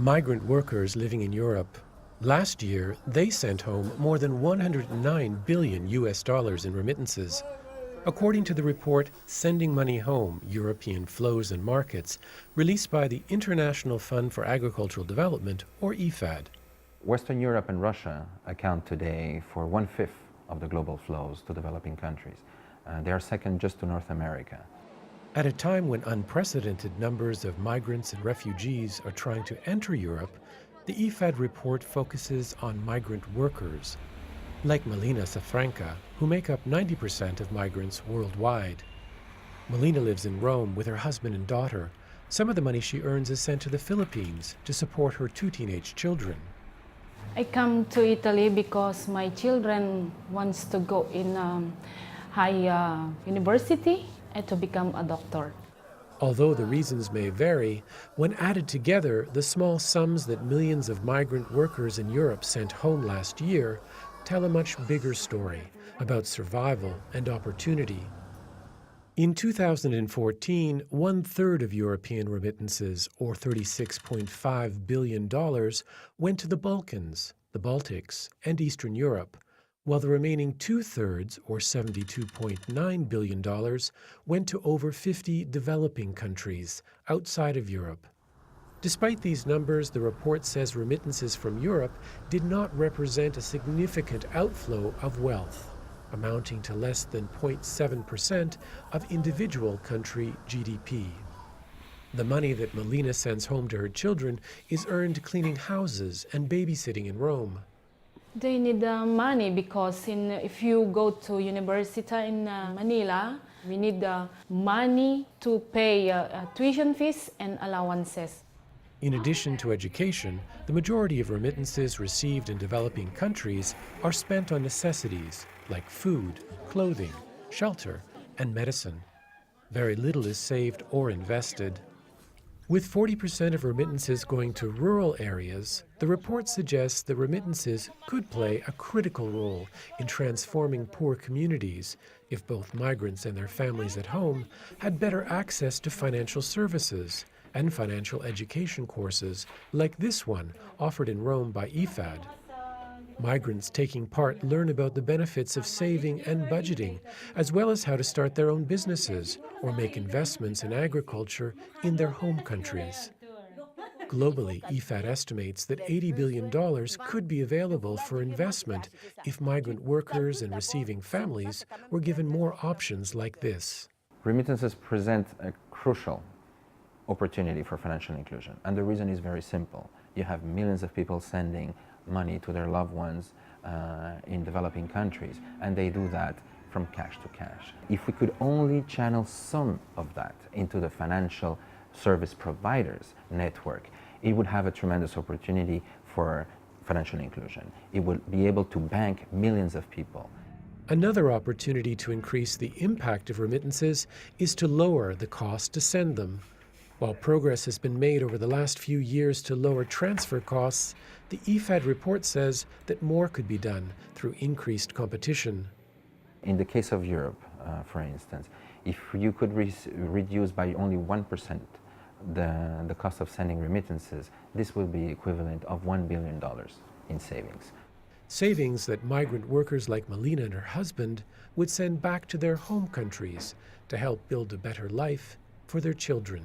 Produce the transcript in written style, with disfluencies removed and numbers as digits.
Migrant workers living in Europe. Last year, they sent home more than 109 billion US dollars in remittances. According to the report Sending Money Home, European Flows and Markets, released by the International Fund for Agricultural Development, or IFAD. Western Europe and Russia account today for 1/5 of the global flows to developing countries. They are second just to North America. At a time when unprecedented numbers of migrants and refugees are trying to enter Europe, the IFAD report focuses on migrant workers, like Melina Safranca, who make up 90% of migrants worldwide. Melina lives in Rome with her husband and daughter. Some of the money she earns is sent to the Philippines to support her 2 teenage children. I come to Italy because my children wants to go in high university and to become a doctor. Although the reasons may vary, when added together, the small sums that millions of migrant workers in Europe sent home last year tell a much bigger story about survival and opportunity. In 2014, 1/3 of European remittances, or $36.5 billion, went to the Balkans, the Baltics, and Eastern Europe, while the remaining 2/3, or $72.9 billion, went to over 50 developing countries outside of Europe. Despite these numbers, the report says remittances from Europe did not represent a significant outflow of wealth, amounting to less than 0.7% of individual country GDP. The money that Melina sends home to her children is earned cleaning houses and babysitting in Rome. They need money because if you go to university in Manila, we need money to pay tuition fees and allowances. In addition to education, the majority of remittances received in developing countries are spent on necessities like food, clothing, shelter, and medicine. Very little is saved or invested. With 40% of remittances going to rural areas, the report suggests that remittances could play a critical role in transforming poor communities if both migrants and their families at home had better access to financial services and financial education courses like this one offered in Rome by IFAD. Migrants taking part learn about the benefits of saving and budgeting, as well as how to start their own businesses or make investments in agriculture in their home countries. Globally, IFAD estimates that $80 billion could be available for investment if migrant workers and receiving families were given more options like this. Remittances present a crucial opportunity for financial inclusion, and the reason is very simple. You have millions of people sending money to their loved ones in developing countries, and they do that from cash to cash. If we could only channel some of that into the financial service providers network, it would have a tremendous opportunity for financial inclusion. It would be able to bank millions of people. Another opportunity to increase the impact of remittances is to lower the cost to send them. While progress has been made over the last few years to lower transfer costs, the IFAD report says that more could be done through increased competition. In the case of Europe, for instance, if you could reduce by only 1% the cost of sending remittances, this will be equivalent of $1 billion in savings. Savings that migrant workers like Melina and her husband would send back to their home countries to help build a better life for their children.